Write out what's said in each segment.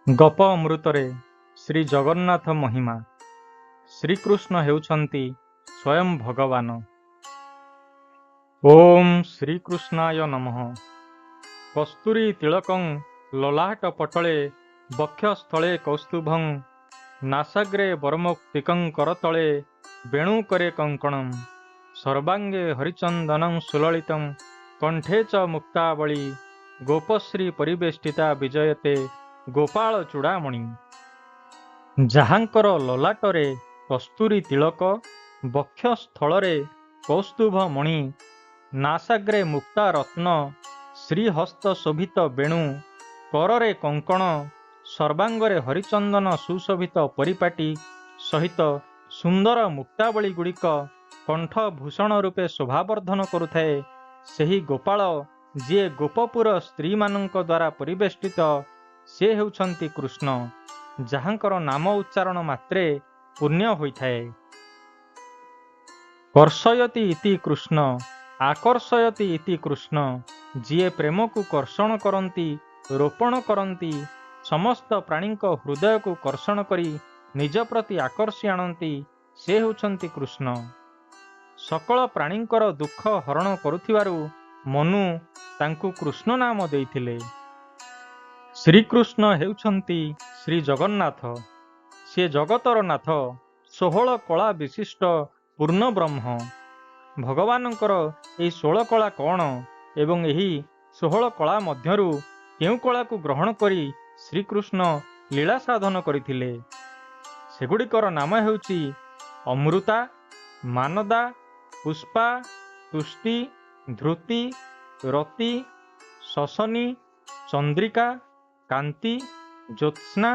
ଗପ ଅମୃତରେ ଶ୍ରୀ ଜଗନ୍ନାଥ ମହିମା। ଶ୍ରୀକୃଷ୍ଣ ହେଉଛନ୍ତି ସ୍ୱୟଂ ଭଗବାନ। ଓମ୍ ଶ୍ରୀକୃଷ୍ଣାୟ ନମଃ। କସ୍ତୁରୀ ତିଳକଂ ଲଲାଟ ପଟଳେ ବକ୍ଷସ୍ଥଳେ କୌସ୍ତୁଭଂ ନାସାଗ୍ରେ ବରମୌକ୍ତିକଂ କରତଳେ ବେଣୁକରେ କଙ୍କଣଂ ସର୍ବାଙ୍ଗେ ହରିଚନ୍ଦନଂ ସୁଲଳିତଂ କଣ୍ଠେ ଚ ମୁକ୍ତାବଳୀ ଗୋପଶ୍ରୀ ପରିବେଷ୍ଟିତା ବିଜୟତେ ଗୋପାଳ ଚୂଡ଼ାମଣି। ଯାହାଙ୍କର ଲଲାଟରେ କସ୍ତୁରୀ ତିଳକ, ବକ୍ଷସ୍ଥଳରେ କୌସ୍ତୁଭ ମଣି, ନାସାଗ୍ରେ ମୁକ୍ତା ରତ୍ନ, ଶ୍ରୀହସ୍ତ ଶୋଭିତ ବେଣୁ, କରରେ କଙ୍କଣ, ସର୍ବାଙ୍ଗରେ ହରିଚନ୍ଦନ ସୁଶୋଭିତ ପରିପାଟି ସହିତ ସୁନ୍ଦର ମୁକ୍ତାବଳୀ ଗୁଡ଼ିକ କଣ୍ଠ ଭୂଷଣ ରୂପେ ଶୋଭାବର୍ଦ୍ଧନ କରୁଥାଏ, ସେହି ଗୋପାଳ ଯିଏ ଗୋପପୁର ସ୍ତ୍ରୀମାନଙ୍କ ଦ୍ୱାରା ପରିବେଷ୍ଟିତ, ସେ ହେଉଛନ୍ତି କୃଷ୍ଣ, ଯାହାଙ୍କର ନାମ ଉଚ୍ଚାରଣ ମାତ୍ରେ ପୁଣ୍ୟ ହୋଇଥାଏ। କର୍ଷୟତି ଇତି କୃଷ୍ଣ, ଆକର୍ଷୟତି ଇତି କୃଷ୍ଣ, ଯିଏ ପ୍ରେମକୁ କର୍ଷଣ କରନ୍ତି, ରୋପଣ କରନ୍ତି, ସମସ୍ତ ପ୍ରାଣୀଙ୍କ ହୃଦୟକୁ କର୍ଷଣ କରି ନିଜ ପ୍ରତି ଆକର୍ଷି ଆଣନ୍ତି, ସେ ହେଉଛନ୍ତି କୃଷ୍ଣ। ସକଳ ପ୍ରାଣୀଙ୍କର ଦୁଃଖ ହରଣ କରୁଥିବାରୁ ମନୁ ତାଙ୍କୁ କୃଷ୍ଣ ନାମ ଦେଇଥିଲେ। ଶ୍ରୀକୃଷ୍ଣ ହେଉଛନ୍ତି ଶ୍ରୀ ଜଗନ୍ନାଥ। ସିଏ ଜଗତର ନାଥ, 16 କଳା ବିଶିଷ୍ଟ ପୂର୍ଣ୍ଣ ବ୍ରହ୍ମ। ଭଗବାନଙ୍କର ଏହି 16 କଳା କ'ଣ ଏବଂ ଏହି 16 କଳା ମଧ୍ୟରୁ କେଉଁ କଳାକୁ ଗ୍ରହଣ କରି ଶ୍ରୀକୃଷ୍ଣ ଲୀଳା ସାଧନ କରିଥିଲେ, ସେଗୁଡ଼ିକର ନାମ ହେଉଛି ଅମୃତା, ମାନଦା, ପୁଷ୍ପା, ତୁଷ୍ଟି, ଧୃତି, ରତି, ଶଶନୀ, ଚନ୍ଦ୍ରିକା, କାନ୍ତି, ଜ୍ୟୋତ୍ସ୍ନା,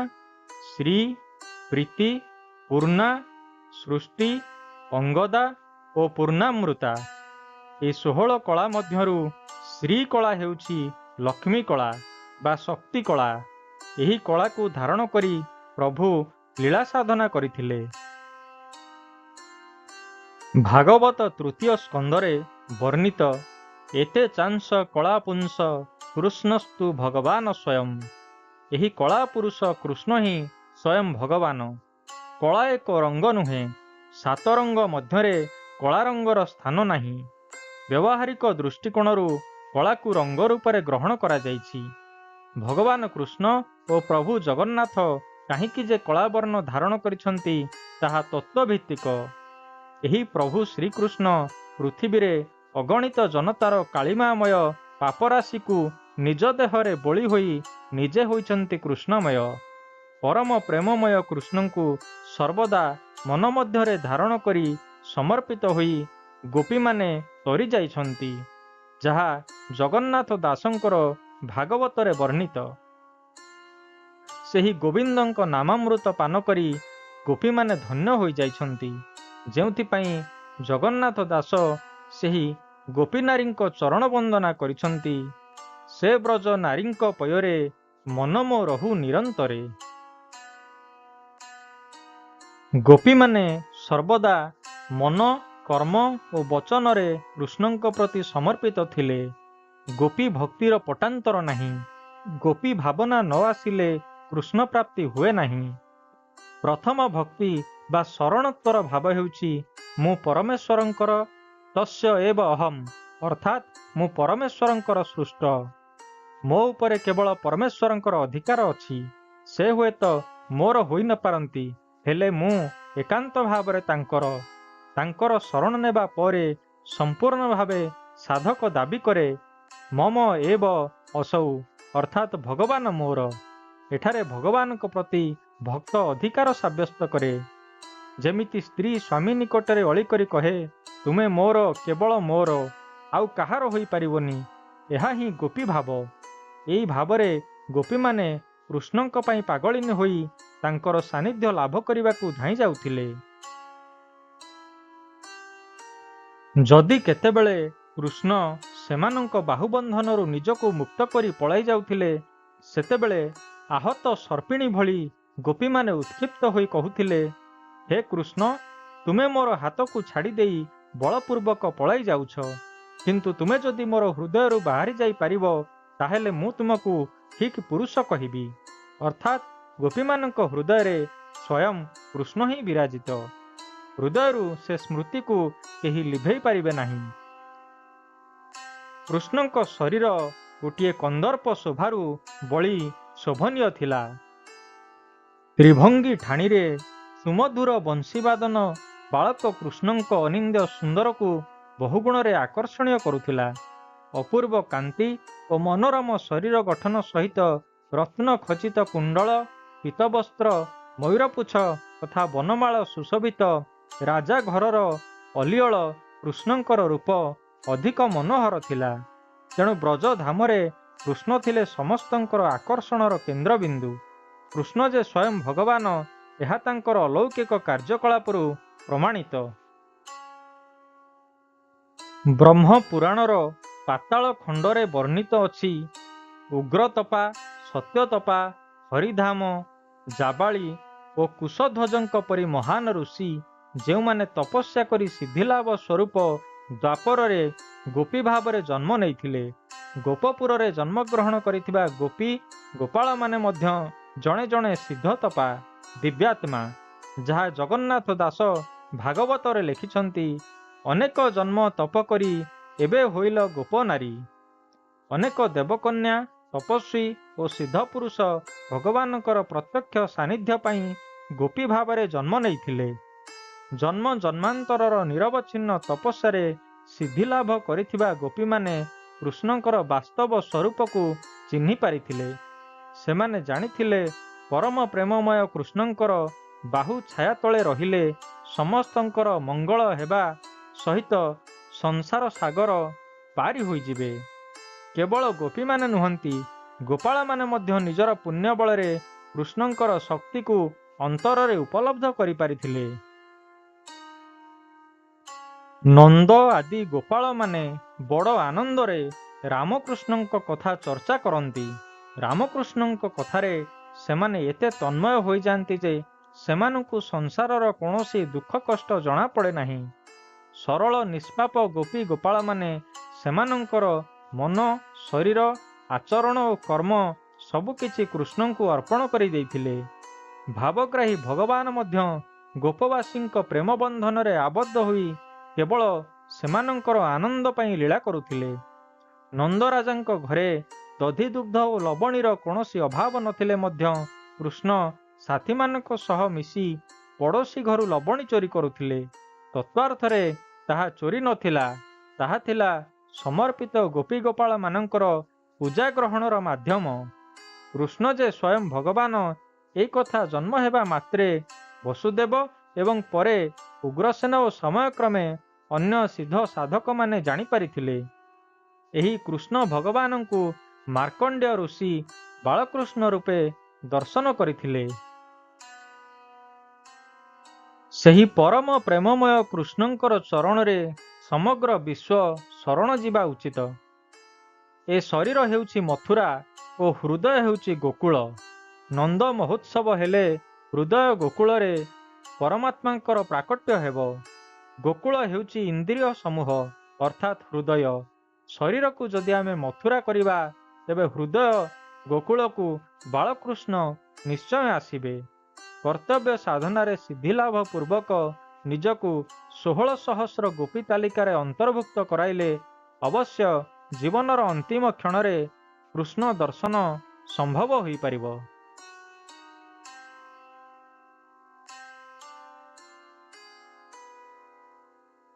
ଶ୍ରୀ, ପ୍ରୀତି, ପୂର୍ଣ୍ଣା, ସୃଷ୍ଟି, ଅଙ୍ଗଦା ଓ ପୂର୍ଣ୍ଣାମୃତା। ଏ 16 କଳା ମଧ୍ୟରୁ ଶ୍ରୀ କଳା ହେଉଛି ଲକ୍ଷ୍ମୀ କଳା ବା ଶକ୍ତି କଳା। ଏହି କଳାକୁ ଧାରଣ କରି ପ୍ରଭୁ ଲୀଳା ସାଧନା କରିଥିଲେ। ଭାଗବତ ତୃତୀୟ ସ୍କନ୍ଧରେ ବର୍ଣ୍ଣିତ ଏତେ ଚାଂସ କଳା ପୁଂସ କୃଷ୍ଣସ୍ତୁ ଭଗବାନ ସ୍ୱୟଂ। ଏହି କଳା ପୁରୁଷ କୃଷ୍ଣ ହିଁ ସ୍ୱୟଂ ଭଗବାନ। କଳା ଏକ ରଙ୍ଗ ନୁହେଁ, 7 ରଙ୍ଗ ମଧ୍ୟରେ କଳା ରଙ୍ଗର ସ୍ଥାନ ନାହିଁ। ବ୍ୟବହାରିକ ଦୃଷ୍ଟିକୋଣରୁ କଳାକୁ ରଙ୍ଗ ରୂପରେ ଗ୍ରହଣ କରାଯାଇଛି। ଭଗବାନ କୃଷ୍ଣ ଓ ପ୍ରଭୁ ଜଗନ୍ନାଥ କାହିଁକି ଯେ କଳା ବର୍ଣ୍ଣ ଧାରଣ କରିଛନ୍ତି, ତାହା ତତ୍ତ୍ୱଭିତ୍ତିକ। ଏହି ପ୍ରଭୁ ଶ୍ରୀକୃଷ୍ଣ ପୃଥିବୀରେ ଅଗଣିତ ଜନତାର କାଳିମାମୟ ପାପରାଶିକୁ ନିଜ ଦେହରେ ବୋଳି ହୋଇ ନିଜେ ହୋଇଛନ୍ତି କୃଷ୍ଣମୟ। ପରମ ପ୍ରେମମୟ କୃଷ୍ଣଙ୍କୁ ସର୍ବଦା ମନ ମଧ୍ୟରେ ଧାରଣ କରି ସମର୍ପିତ ହୋଇ ଗୋପୀମାନେ ତରି ଯାଇଛନ୍ତି, ଯାହା ଜଗନ୍ନାଥ ଦାସଙ୍କର ଭାଗବତରେ ବର୍ଣ୍ଣିତ। ସେହି ଗୋବିନ୍ଦଙ୍କ ନାମାମୃତ ପାନ କରି ଗୋପୀମାନେ ଧନ୍ୟ ହୋଇଯାଇଛନ୍ତି, ଯେଉଁଥିପାଇଁ ଜଗନ୍ନାଥ ଦାସ ସେହି ଗୋପୀନାରୀଙ୍କ ଚରଣ ବନ୍ଦନା କରିଛନ୍ତି। ସେ ବ୍ରଜ ନାରୀଙ୍କ ପୟରେ ମନ ମୋ ରହୁ ନିରନ୍ତରେ। ଗୋପୀମାନେ ସର୍ବଦା ମନ, କର୍ମ ଓ ବଚନରେ କୃଷ୍ଣଙ୍କ ପ୍ରତି ସମର୍ପିତ ଥିଲେ। ଗୋପୀ ଭକ୍ତିର ପଟାନ୍ତର ନାହିଁ। ଗୋପୀ ଭାବନା ନ ଆସିଲେ କୃଷ୍ଣ ପ୍ରାପ୍ତି ହୁଏ ନାହିଁ। ପ୍ରଥମ ଭକ୍ତି ବା ଶରଣୋତ୍ତର ଭାବ ହେଉଛି ମୁଁ ପରମେଶ୍ୱରଙ୍କର, ତସ୍ୟ ଏବ ଅହମ୍, ଅର୍ଥାତ୍ ମୁଁ ପରମେଶ୍ୱରଙ୍କର ସୃଷ୍ଟ। ମୋ ଉପରେ କେବଳ ପରମେଶ୍ୱରଙ୍କର ଅଧିକାର ଅଛି। ସେ ହୁଏତ ମୋର ହୋଇ ନ ପାରନ୍ତି, ହେଲେ ମୁଁ ଏକାନ୍ତ ଭାବରେ ତାଙ୍କର ଶରଣ ନେବା ପରେ ସମ୍ପୂର୍ଣ୍ଣ ଭାବେ ସାଧକ ଦାବି କରେ ମମ ଏବ ଅସୌ, ଅର୍ଥାତ୍ ଭଗବାନ ମୋର। ଏଠାରେ ଭଗବାନଙ୍କ ପ୍ରତି ଭକ୍ତ ଅଧିକାର ସାବ୍ୟସ୍ତ କରେ। ଯେମିତି ସ୍ତ୍ରୀ ସ୍ୱାମୀ ନିକଟରେ ଅଳି କରି କହେ, ତୁମେ ମୋର, କେବଳ ମୋର, ଆଉ କାହାର ହୋଇପାରିବନି। ଏହା ହିଁ ଗୋପୀ ଭାବ। ଏହି ଭାବରେ ଗୋପୀମାନେ କୃଷ୍ଣଙ୍କ ପାଇଁ ପାଗଳିନୀ ହୋଇ ତାଙ୍କର ସାନ୍ନିଧ୍ୟ ଲାଭ କରିବାକୁ ଧାଇଁ ଯାଉଥିଲେ। ଯଦି କେତେବେଳେ କୃଷ୍ଣ ସେମାନଙ୍କ ବାହୁବନ୍ଧନରୁ ନିଜକୁ ମୁକ୍ତ କରି ପଳାଇ ଯାଉଥିଲେ, ସେତେବେଳେ ଆହତ ସର୍ପିଣୀ ଭଳି ଗୋପୀମାନେ ଉତ୍କ୍ଷିପ୍ତ ହୋଇ କହୁଥିଲେ, ହେ କୃଷ୍ଣ, ତୁମେ ମୋର ହାତକୁ ଛାଡ଼ି ଦେଇ ବଳପୂର୍ବକ ପଳାଇ ଯାଉଛ, କିନ୍ତୁ ତୁମେ ଯଦି ମୋର ହୃଦୟରୁ ବାହାରି ଯାଇପାରିବ, ତାହେଲେ ମୁଁ ତୁମକୁ ଠିକ୍ ପୁରୁଷ କହିବି, ଅର୍ଥାତ୍ ଗୋପୀମାନଙ୍କ ହୃଦୟରେ ସ୍ୱୟଂ କୃଷ୍ଣ ହିଁ ବିରାଜିତ। ହୃଦୟରୁ ସେ ସ୍ମୃତିକୁ କେହି ଲିଭେଇ ପାରିବେ ନାହିଁ। କୃଷ୍ଣଙ୍କ ଶରୀର ଗୋଟିଏ କନ୍ଦର୍ପ ଶୋଭାରୁ ବଳି ଶୋଭନୀୟ ଥିଲା। ତ୍ରିଭଙ୍ଗୀ ଠାଣିରେ ସୁମଧୁର ବଂଶୀବାଦନ ବାଳକ କୃଷ୍ଣଙ୍କ ଅନିନ୍ଦ୍ୟ ସୁନ୍ଦରକୁ ବହୁଗୁଣରେ ଆକର୍ଷଣୀୟ କରୁଥିଲା। ଅପୂର୍ବ କାନ୍ତି ଓ ମନୋରମ ଶରୀର ଗଠନ ସହିତ ରତ୍ନ ଖଚିତ କୁଣ୍ଡଳ, ପୀତବସ୍ତ୍ର, ମୟୂରପୁଚ୍ଛ ତଥା ବନମାଳ ସୁଶୋଭିତ ରାଜା ଘରର ଅଲିଅଳ କୃଷ୍ଣଙ୍କର ରୂପ ଅଧିକ ମନୋହର ଥିଲା। ତେଣୁ ବ୍ରଜଧାମରେ କୃଷ୍ଣ ଥିଲେ ସମସ୍ତଙ୍କର ଆକର୍ଷଣର କେନ୍ଦ୍ରବିନ୍ଦୁ। କୃଷ୍ଣ ଯେ ସ୍ୱୟଂ ଭଗବାନ, ଏହା ତାଙ୍କର ଅଲୌକିକ କାର୍ଯ୍ୟକଳାପରୁ ପ୍ରମାଣିତ। ବ୍ରହ୍ମ ପୁରାଣର ପାତାଳ ଖଣ୍ଡରେ ବର୍ଣ୍ଣିତ ଅଛି, ଉଗ୍ରତପା, ସତ୍ୟତପା, ହରିଧାମ, ଜାବାଳି ଓ କୁଶଧ୍ୱଜଙ୍କ ପରି ମହାନ ଋଷି ଯେଉଁମାନେ ତପସ୍ୟା କରି ସିଦ୍ଧିଲାଭ ସ୍ୱରୂପ ଦ୍ୱାପରରେ ଗୋପୀ ଭାବରେ ଜନ୍ମ ନେଇଥିଲେ। ଗୋପପୁରରେ ଜନ୍ମଗ୍ରହଣ କରିଥିବା ଗୋପୀ ଗୋପାଳମାନେ ମଧ୍ୟ ଜଣେ ଜଣେ ସିଦ୍ଧତପା, ଦିବ୍ୟାତ୍ମା, ଯାହା ଜଗନ୍ନାଥ ଦାସ ଭାଗବତରେ ଲେଖିଛନ୍ତି, ଅନେକ ଜନ୍ମ ତପ କରି ଏବେ ହୋଇଲ ଗୋପ ନାରୀ। ଅନେକ ଦେବକନ୍ୟା, ତପସ୍ୱୀ ଓ ସିଦ୍ଧପୁରୁଷ ଭଗବାନଙ୍କର ପ୍ରତ୍ୟକ୍ଷ ସାନ୍ନିଧ୍ୟ ପାଇଁ ଗୋପୀ ଭାବରେ ଜନ୍ମ ନେଇଥିଲେ। ଜନ୍ମ ଜନ୍ମାନ୍ତରର ନିରବଚ୍ଛିନ୍ନ ତପସ୍ୟାରେ ସିଦ୍ଧିଲାଭ କରିଥିବା ଗୋପୀମାନେ କୃଷ୍ଣଙ୍କର ବାସ୍ତବ ସ୍ୱରୂପକୁ ଚିହ୍ନି ପାରିଥିଲେ। ସେମାନେ ଜାଣିଥିଲେ ପରମ ପ୍ରେମମୟ କୃଷ୍ଣଙ୍କର ବାହୁ ଛାୟା ତଳେ ରହିଲେ ସମସ୍ତଙ୍କର ମଙ୍ଗଳ ହେବା ସହିତ ସଂସାର ସାଗର ପାରି ହୋଇଯିବେ। କେବଳ ଗୋପୀମାନେ ନୁହନ୍ତି, ଗୋପାଳମାନେ ମଧ୍ୟ ନିଜର ପୁଣ୍ୟ ବଳରେ କୃଷ୍ଣଙ୍କର ଶକ୍ତିକୁ ଅନ୍ତରରେ ଉପଲବ୍ଧ କରିପାରିଥିଲେ। ନନ୍ଦ ଆଦି ଗୋପାଳମାନେ ବଡ଼ ଆନନ୍ଦରେ ରାମକୃଷ୍ଣଙ୍କ କଥା ଚର୍ଚ୍ଚା କରନ୍ତି। ରାମକୃଷ୍ଣଙ୍କ କଥାରେ ସେମାନେ ଏତେ ତନ୍ମୟ ହୋଇଯାଆନ୍ତି ଯେ ସେମାନଙ୍କୁ ସଂସାରର କୌଣସି ଦୁଃଖ କଷ୍ଟ ଜଣାପଡ଼େ ନାହିଁ। ସରଳ ନିଷ୍ପାପ ଗୋପୀ ଗୋପାଳମାନେ ସେମାନଙ୍କର ମନ, ଶରୀର, ଆଚରଣ ଓ କର୍ମ ସବୁକିଛି କୃଷ୍ଣଙ୍କୁ ଅର୍ପଣ କରିଦେଇଥିଲେ। ଭାବଗ୍ରାହୀ ଭଗବାନ ମଧ୍ୟ ଗୋପବାସୀଙ୍କ ପ୍ରେମ ବନ୍ଧନରେ ଆବଦ୍ଧ ହୋଇ କେବଳ ସେମାନଙ୍କର ଆନନ୍ଦ ପାଇଁ ଲୀଳା କରୁଥିଲେ। ନନ୍ଦରାଜାଙ୍କ ଘରେ ଦଧିଦୁଗ୍ଧ ଓ ଲବଣୀର କୌଣସି ଅଭାବ ନଥିଲେ ମଧ୍ୟ କୃଷ୍ଣ ସାଥୀମାନଙ୍କ ସହ ମିଶି ପଡ଼ୋଶୀ ଘରୁ ଲବଣୀ ଚୋରି କରୁଥିଲେ। ତତ୍ୱାର୍ଥରେ ତାହା ଚୋରି ନଥିଲା, ତାହା ଥିଲା ସମର୍ପିତ ଗୋପୀଗୋପାଳମାନଙ୍କର ପୂଜା ଗ୍ରହଣର ମାଧ୍ୟମ। କୃଷ୍ଣ ଯେ ସ୍ୱୟଂ ଭଗବାନ, ଏହି କଥା ଜନ୍ମ ହେବା ମାତ୍ରେ ବସୁଦେବ ଏବଂ ପରେ ଉଗ୍ରସେନ ଓ ସମୟକ୍ରମେ ଅନ୍ୟ ସିଦ୍ଧ ସାଧକମାନେ ଜାଣିପାରିଥିଲେ। ଏହି କୃଷ୍ଣ ଭଗବାନଙ୍କୁ ମାର୍କଣ୍ଡେୟ ଋଷି ବାଳକୃଷ୍ଣ ରୂପେ ଦର୍ଶନ କରିଥିଲେ। ସେହି ପରମ ପ୍ରେମମୟ କୃଷ୍ଣଙ୍କର ଚରଣରେ ସମଗ୍ର ବିଶ୍ୱ ଶରଣ ଯିବା ଉଚିତ। ଏ ଶରୀର ହେଉଛି ମଥୁରା ଓ ହୃଦୟ ହେଉଛି ଗୋକୁଳ। ନନ୍ଦ ମହୋତ୍ସବ ହେଲେ ହୃଦୟ ଗୋକୁଳରେ ପରମାତ୍ମାଙ୍କର ପ୍ରାକଟ୍ୟ ହେବ। ଗୋକୁଳ ହେଉଛି ଇନ୍ଦ୍ରିୟ ସମୂହ ଅର୍ଥାତ୍ ହୃଦୟ। ଶରୀରକୁ ଯଦି ଆମେ ମଥୁରା କରିବା, ତେବେ ହୃଦୟ ଗୋକୁଳକୁ ବାଳକୃଷ୍ଣ ନିଶ୍ଚୟ ଆସିବେ। କର୍ତ୍ତବ୍ୟ ସାଧନାରେ ସିଦ୍ଧିଲାଭ ପୂର୍ବକ ନିଜକୁ 16 ସହସ୍ର ଗୋପୀ ତାଲିକାରେ ଅନ୍ତର୍ଭୁକ୍ତ କରାଇଲେ ଅବଶ୍ୟ ଜୀବନର ଅନ୍ତିମ କ୍ଷଣରେ କୃଷ୍ଣ ଦର୍ଶନ ସମ୍ଭବ ହୋଇପାରିବ।